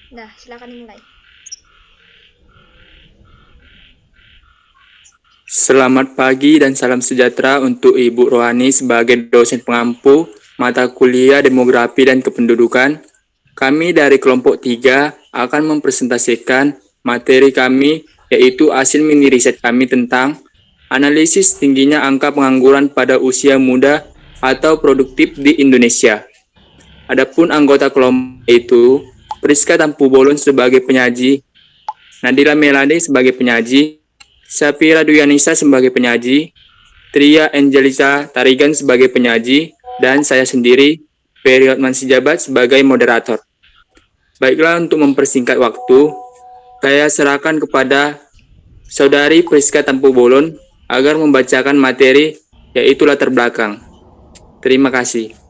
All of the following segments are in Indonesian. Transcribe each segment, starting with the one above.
Nah, silakan dimulai. Selamat pagi dan salam sejahtera untuk Ibu Rohani sebagai dosen pengampu mata kuliah Demografi dan Kependudukan. Kami dari kelompok 3 akan mempresentasikan materi kami yaitu hasil mini riset kami tentang analisis tingginya angka pengangguran pada usia muda atau produktif di Indonesia. Adapun anggota kelompok itu, Priska Tampu Bolon sebagai penyaji, Nadila Melade sebagai penyaji, Safira Duyanisa sebagai penyaji, Tria Angelisa Tarigan sebagai penyaji, dan saya sendiri, Ferry Hotman Sijabat sebagai moderator. Baiklah, untuk mempersingkat waktu, saya serahkan kepada Saudari Priska Tampu Bolon agar membacakan materi yaitu latar belakang. Terima kasih.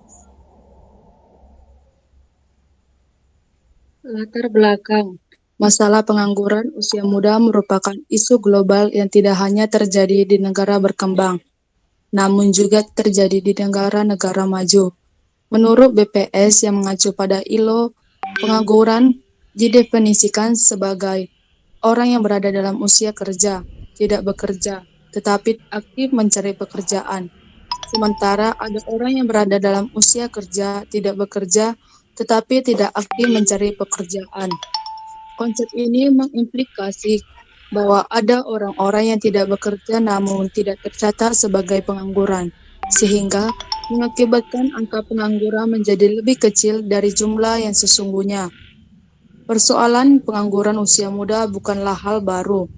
Latar belakang. Masalah pengangguran usia muda merupakan isu global yang tidak hanya terjadi di negara berkembang, namun juga terjadi di negara-negara maju. Menurut BPS yang mengacu pada ILO, pengangguran didefinisikan sebagai orang yang berada dalam usia kerja, tidak bekerja, tetapi aktif mencari pekerjaan. Sementara ada orang yang berada dalam usia kerja, tidak bekerja, tetapi tidak aktif mencari pekerjaan. Konsep ini mengimplikasi bahwa ada orang-orang yang tidak bekerja namun tidak tercatat sebagai pengangguran, sehingga mengakibatkan angka pengangguran menjadi lebih kecil dari jumlah yang sesungguhnya. Persoalan pengangguran usia muda bukanlah hal baru.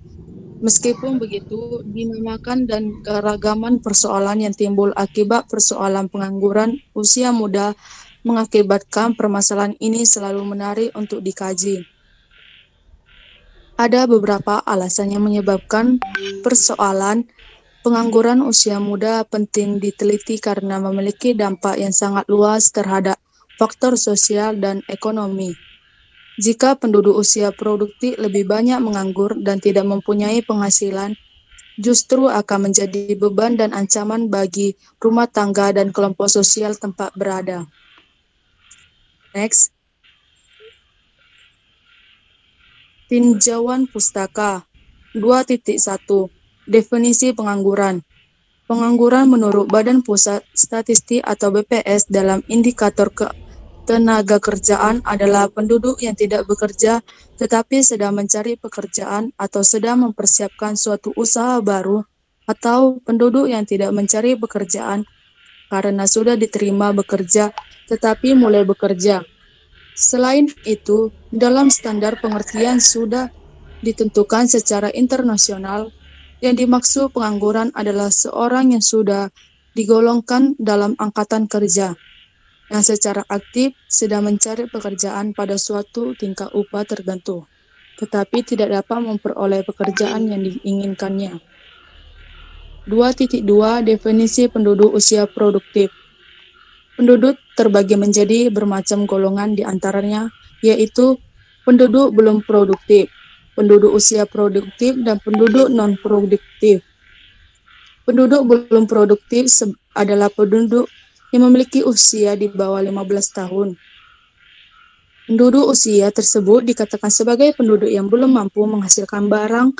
Meskipun begitu, dinamakan dan keragaman persoalan yang timbul akibat persoalan pengangguran usia muda mengakibatkan permasalahan ini selalu menarik untuk dikaji. Ada beberapa alasan yang menyebabkan persoalan pengangguran usia muda penting diteliti karena memiliki dampak yang sangat luas terhadap faktor sosial dan ekonomi. Jika penduduk usia produktif lebih banyak menganggur dan tidak mempunyai penghasilan, justru akan menjadi beban dan ancaman bagi rumah tangga dan kelompok sosial tempat berada. Next. Tinjauan pustaka 2.1 Definisi pengangguran. Pengangguran menurut Badan Pusat Statistik atau BPS dalam indikator tenaga kerjaan adalah penduduk yang tidak bekerja tetapi sedang mencari pekerjaan atau sedang mempersiapkan suatu usaha baru, atau penduduk yang tidak mencari pekerjaan karena sudah diterima bekerja tetapi mulai bekerja. Selain itu, dalam standar pengertian sudah ditentukan secara internasional, yang dimaksud pengangguran adalah seorang yang sudah digolongkan dalam angkatan kerja, yang secara aktif sedang mencari pekerjaan pada suatu tingkat upah tertentu, tetapi tidak dapat memperoleh pekerjaan yang diinginkannya. 2.2 Definisi penduduk usia produktif. Penduduk terbagi menjadi bermacam golongan di antaranya, yaitu penduduk belum produktif, penduduk usia produktif, dan penduduk non-produktif. Penduduk belum produktif adalah penduduk yang memiliki usia di bawah 15 tahun. Penduduk usia tersebut dikatakan sebagai penduduk yang belum mampu menghasilkan barang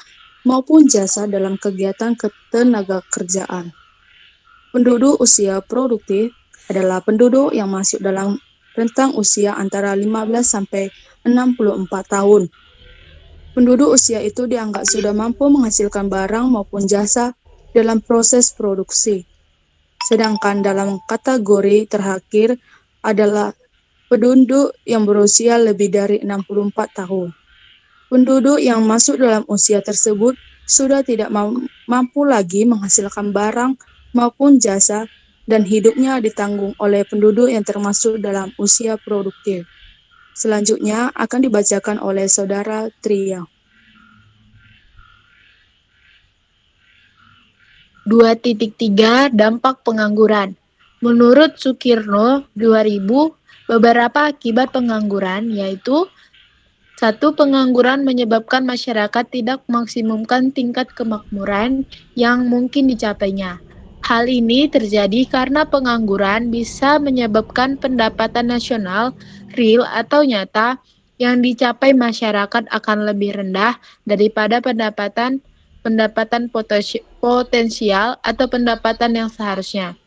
maupun jasa dalam kegiatan ketenaga kerjaan. Penduduk usia produktif adalah penduduk yang masuk dalam rentang usia antara 15 sampai 64 tahun. Penduduk usia itu dianggap sudah mampu menghasilkan barang maupun jasa dalam proses produksi. Sedangkan dalam kategori terakhir adalah penduduk yang berusia lebih dari 64 tahun. Penduduk yang masuk dalam usia tersebut sudah tidak mampu lagi menghasilkan barang maupun jasa dan hidupnya ditanggung oleh penduduk yang termasuk dalam usia produktif. Selanjutnya akan dibacakan oleh Saudara Tria. 2.3 Dampak pengangguran. Menurut Sukirno 2000, beberapa akibat pengangguran yaitu 1. Pengangguran menyebabkan masyarakat tidak maksimumkan tingkat kemakmuran yang mungkin dicapainya. Hal ini terjadi karena pengangguran bisa menyebabkan pendapatan nasional real atau nyata yang dicapai masyarakat akan lebih rendah daripada pendapatan potensial atau pendapatan yang seharusnya.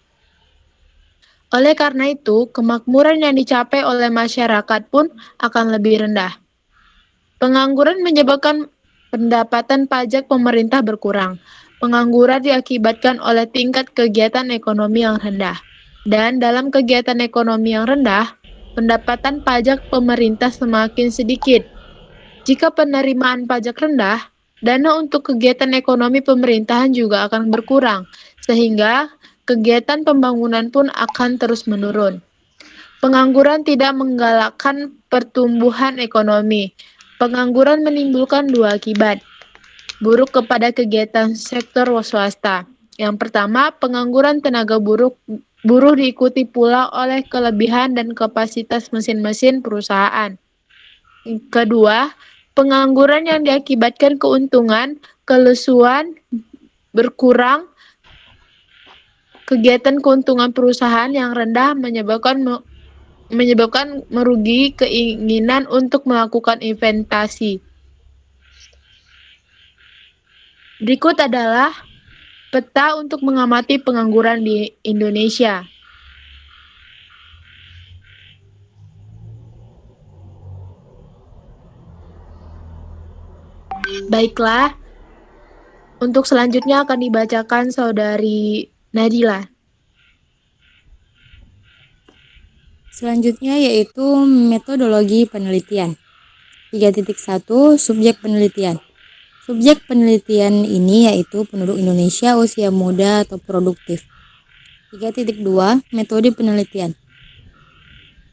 Oleh karena itu, kemakmuran yang dicapai oleh masyarakat pun akan lebih rendah. Pengangguran menyebabkan pendapatan pajak pemerintah berkurang. Pengangguran diakibatkan oleh tingkat kegiatan ekonomi yang rendah. Dan dalam kegiatan ekonomi yang rendah, pendapatan pajak pemerintah semakin sedikit. Jika penerimaan pajak rendah, dana untuk kegiatan ekonomi pemerintahan juga akan berkurang, sehingga kegiatan pembangunan pun akan terus menurun. Pengangguran tidak menggalakkan pertumbuhan ekonomi. Pengangguran menimbulkan dua akibat buruk kepada kegiatan sektor swasta. Yang pertama, pengangguran tenaga buruh diikuti pula oleh kelebihan dan kapasitas mesin-mesin perusahaan. Kedua, pengangguran yang diakibatkan keuntungan, kelesuan berkurang, kegiatan keuntungan perusahaan yang rendah menyebabkan merugi keinginan untuk melakukan investasi. Berikut adalah peta untuk mengamati pengangguran di Indonesia. Baiklah, untuk selanjutnya akan dibacakan Saudari Nadila. Selanjutnya yaitu metodologi penelitian. 3.1 Subjek penelitian. Subjek penelitian ini yaitu penduduk Indonesia usia muda atau produktif. 3.2 Metode penelitian.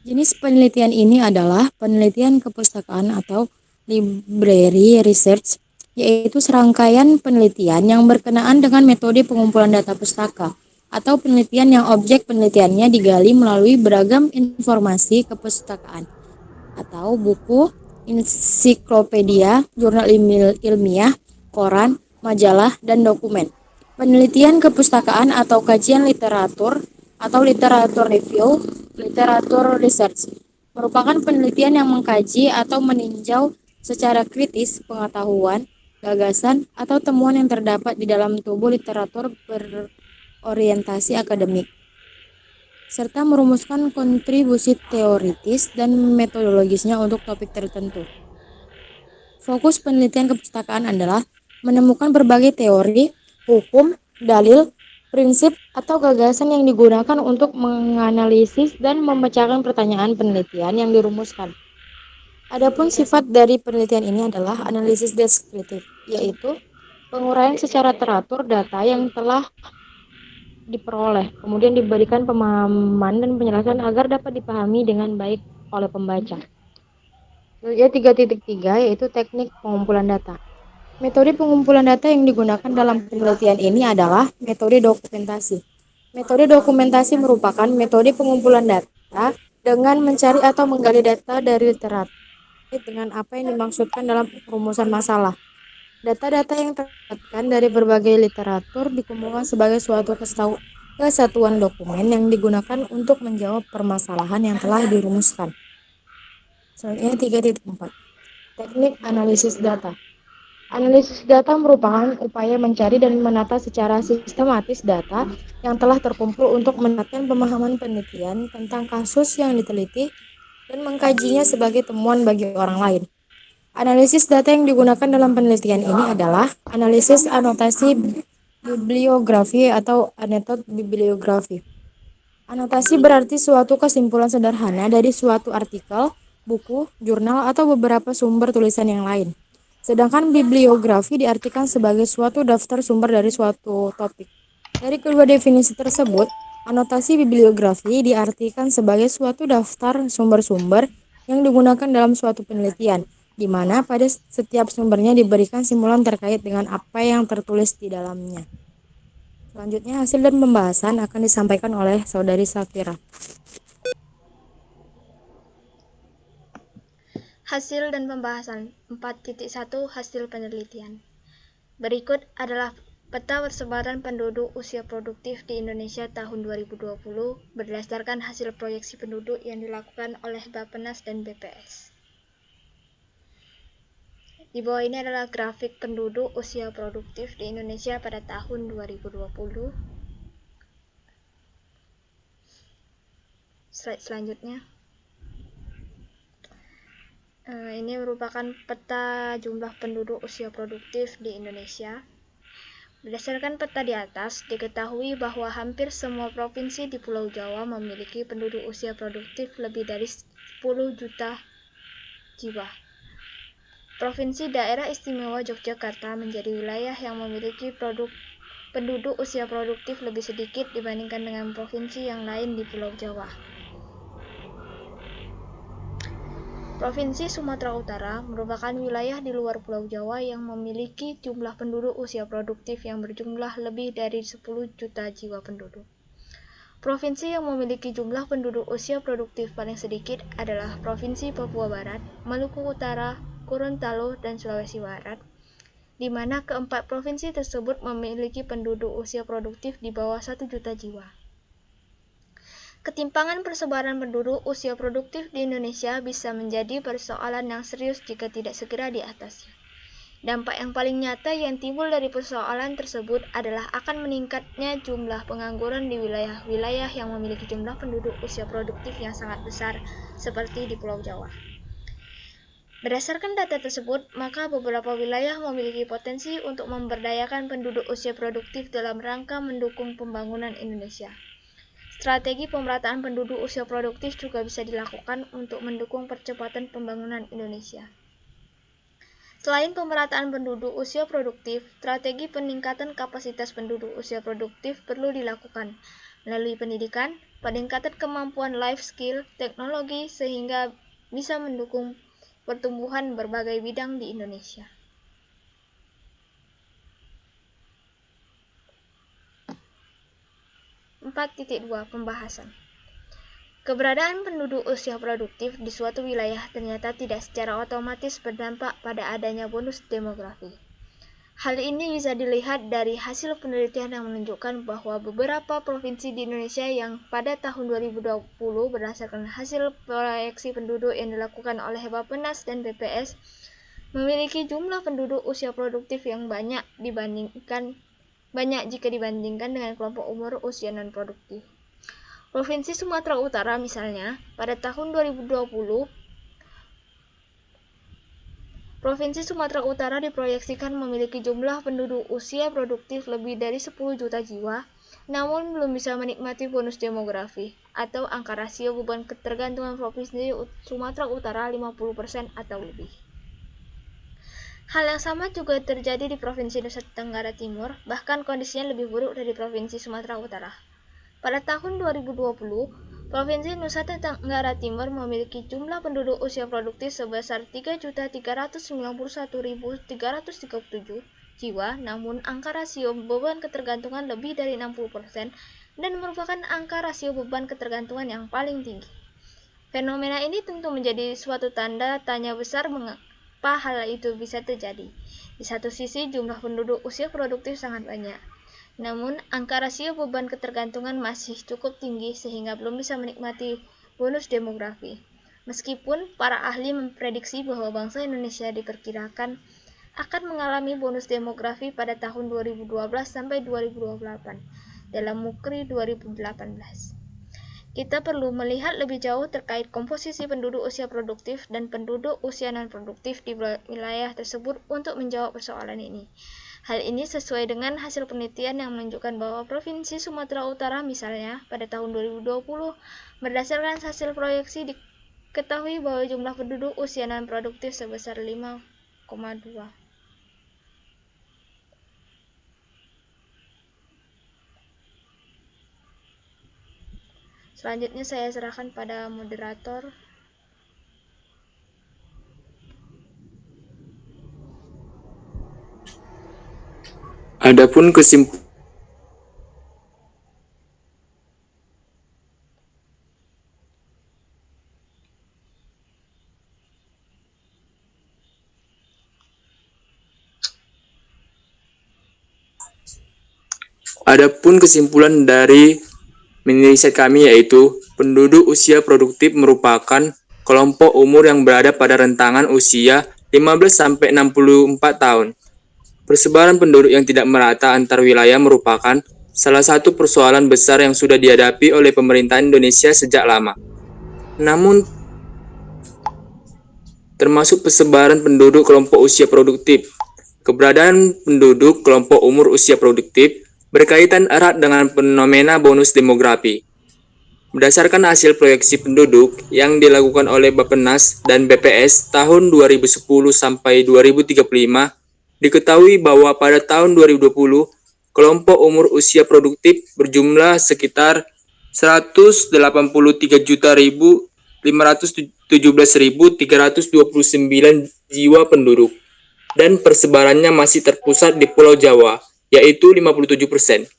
Jenis penelitian ini adalah penelitian kepustakaan atau library research, yaitu serangkaian penelitian yang berkenaan dengan metode pengumpulan data pustaka atau penelitian yang objek penelitiannya digali melalui beragam informasi kepustakaan atau buku, ensiklopedia, jurnal ilmiah, koran, majalah, dan dokumen. Penelitian kepustakaan atau kajian literatur atau literatur review, literatur research, merupakan penelitian yang mengkaji atau meninjau secara kritis pengetahuan, gagasan, atau temuan yang terdapat di dalam tubuh literatur berorientasi akademik, serta merumuskan kontribusi teoritis dan metodologisnya untuk topik tertentu. Fokus penelitian kepustakaan adalah menemukan berbagai teori, hukum, dalil, prinsip, atau gagasan yang digunakan untuk menganalisis dan memecahkan pertanyaan penelitian yang dirumuskan. Adapun sifat dari penelitian ini adalah analisis deskriptif, yaitu penguraian secara teratur data yang telah diperoleh, kemudian diberikan pemahaman dan penjelasan agar dapat dipahami dengan baik oleh pembaca. Selanjutnya 3.3 yaitu teknik pengumpulan data. Metode pengumpulan data yang digunakan dalam penelitian ini adalah metode dokumentasi. Metode dokumentasi merupakan metode pengumpulan data dengan mencari atau menggali data dari literatur dengan apa yang dimaksudkan dalam rumusan masalah. Data-data yang terdapatkan dari berbagai literatur dikumpulkan sebagai suatu kesatuan dokumen yang digunakan untuk menjawab permasalahan yang telah dirumuskan. Selanjutnya 3.4 Teknik analisis data. Analisis data merupakan upaya mencari dan menata secara sistematis data yang telah terkumpul untuk menetapkan pemahaman penelitian tentang kasus yang diteliti dan mengkajinya sebagai temuan bagi orang lain. Analisis data yang digunakan dalam penelitian ini adalah analisis anotasi bibliografi atau annotated bibliografi. Anotasi berarti suatu kesimpulan sederhana dari suatu artikel, buku, jurnal, atau beberapa sumber tulisan yang lain. Sedangkan bibliografi diartikan sebagai suatu daftar sumber dari suatu topik. Dari kedua definisi tersebut, anotasi bibliografi diartikan sebagai suatu daftar sumber-sumber yang digunakan dalam suatu penelitian, di mana pada setiap sumbernya diberikan simpulan terkait dengan apa yang tertulis di dalamnya. Selanjutnya, hasil dan pembahasan akan disampaikan oleh Saudari Safira. Hasil dan pembahasan 4.1 Hasil penelitian. Berikut adalah peta persebaran penduduk usia produktif di Indonesia tahun 2020 berdasarkan hasil proyeksi penduduk yang dilakukan oleh Bappenas dan BPS. Di bawah ini adalah grafik penduduk usia produktif di Indonesia pada tahun 2020. Slide selanjutnya. Ini merupakan peta jumlah penduduk usia produktif di Indonesia. Berdasarkan peta di atas, diketahui bahwa hampir semua provinsi di Pulau Jawa memiliki penduduk usia produktif lebih dari 10 juta jiwa. Provinsi Daerah Istimewa Yogyakarta menjadi wilayah yang memiliki penduduk usia produktif lebih sedikit dibandingkan dengan provinsi yang lain di Pulau Jawa. Provinsi Sumatera Utara merupakan wilayah di luar Pulau Jawa yang memiliki jumlah penduduk usia produktif yang berjumlah lebih dari 10 juta jiwa penduduk. Provinsi yang memiliki jumlah penduduk usia produktif paling sedikit adalah Provinsi Papua Barat, Maluku Utara, Gorontalo, dan Sulawesi Barat, di mana keempat provinsi tersebut memiliki penduduk usia produktif di bawah 1 juta jiwa. Ketimpangan persebaran penduduk usia produktif di Indonesia bisa menjadi persoalan yang serius jika tidak segera diatasi. Dampak yang paling nyata yang timbul dari persoalan tersebut adalah akan meningkatnya jumlah pengangguran di wilayah-wilayah yang memiliki jumlah penduduk usia produktif yang sangat besar, seperti di Pulau Jawa. Berdasarkan data tersebut, maka beberapa wilayah memiliki potensi untuk memberdayakan penduduk usia produktif dalam rangka mendukung pembangunan Indonesia. Strategi pemerataan penduduk usia produktif juga bisa dilakukan untuk mendukung percepatan pembangunan Indonesia. Selain pemerataan penduduk usia produktif, strategi peningkatan kapasitas penduduk usia produktif perlu dilakukan melalui pendidikan, peningkatan kemampuan life skill, teknologi, sehingga bisa mendukung pertumbuhan berbagai bidang di Indonesia. Pembahasan. Keberadaan penduduk usia produktif di suatu wilayah ternyata tidak secara otomatis berdampak pada adanya bonus demografi. Hal ini bisa dilihat dari hasil penelitian yang menunjukkan bahwa beberapa provinsi di Indonesia yang pada tahun 2020 berdasarkan hasil proyeksi penduduk yang dilakukan oleh Bappenas dan BPS memiliki jumlah penduduk usia produktif yang banyak jika dibandingkan dengan kelompok umur usia non-produktif. Provinsi Sumatera Utara misalnya, pada tahun 2020, Provinsi Sumatera Utara diproyeksikan memiliki jumlah penduduk usia produktif lebih dari 10 juta jiwa, namun belum bisa menikmati bonus demografi, atau angka rasio beban ketergantungan Provinsi Sumatera Utara 50% atau lebih. Hal yang sama juga terjadi di Provinsi Nusa Tenggara Timur, bahkan kondisinya lebih buruk dari Provinsi Sumatera Utara. Pada tahun 2020, Provinsi Nusa Tenggara Timur memiliki jumlah penduduk usia produktif sebesar 3.391.337 jiwa, namun angka rasio beban ketergantungan lebih dari 60% dan merupakan angka rasio beban ketergantungan yang paling tinggi. Fenomena ini tentu menjadi suatu tanda tanya besar mengapa hal itu bisa terjadi. Di satu sisi, jumlah penduduk usia produktif sangat banyak. Namun, angka rasio beban ketergantungan masih cukup tinggi sehingga belum bisa menikmati bonus demografi. Meskipun para ahli memprediksi bahwa bangsa Indonesia diperkirakan akan mengalami bonus demografi pada tahun 2012 sampai 2028 dalam Mukri 2018. Kita perlu melihat lebih jauh terkait komposisi penduduk usia produktif dan penduduk usia non-produktif di wilayah tersebut untuk menjawab persoalan ini. Hal ini sesuai dengan hasil penelitian yang menunjukkan bahwa Provinsi Sumatera Utara misalnya pada tahun 2020 berdasarkan hasil proyeksi diketahui bahwa jumlah penduduk usia non-produktif sebesar 5,2. Selanjutnya saya serahkan pada moderator. Adapun kesimpulan dari mini riset kami yaitu penduduk usia produktif merupakan kelompok umur yang berada pada rentangan usia 15-64 tahun. Persebaran penduduk yang tidak merata antar wilayah merupakan salah satu persoalan besar yang sudah dihadapi oleh pemerintah Indonesia sejak lama. Namun, termasuk persebaran penduduk kelompok usia produktif. Keberadaan penduduk kelompok umur usia produktif berkaitan erat dengan fenomena bonus demografi. Berdasarkan hasil proyeksi penduduk yang dilakukan oleh Bappenas dan BPS tahun 2010 sampai 2035, diketahui bahwa pada tahun 2020, kelompok umur usia produktif berjumlah sekitar 183.517.329 jiwa penduduk, dan persebarannya masih terpusat di Pulau Jawa, yaitu 57%.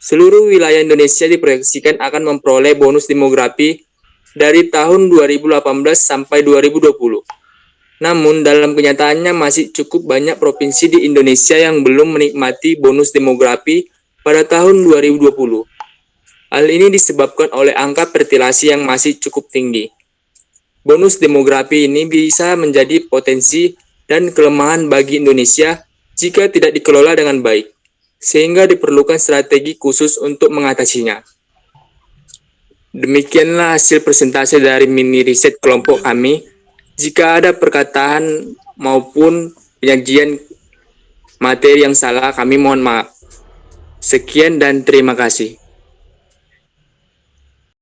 Seluruh wilayah Indonesia diproyeksikan akan memperoleh bonus demografi dari tahun 2018 sampai 2020. Namun, dalam kenyataannya masih cukup banyak provinsi di Indonesia yang belum menikmati bonus demografi pada tahun 2020. Hal ini disebabkan oleh angka fertilasi yang masih cukup tinggi. Bonus demografi ini bisa menjadi potensi dan kelemahan bagi Indonesia jika tidak dikelola dengan baik, sehingga diperlukan strategi khusus untuk mengatasinya. Demikianlah hasil persentase dari mini riset kelompok kami. Jika ada perkataan maupun penyajian materi yang salah, kami mohon maaf. Sekian dan terima kasih.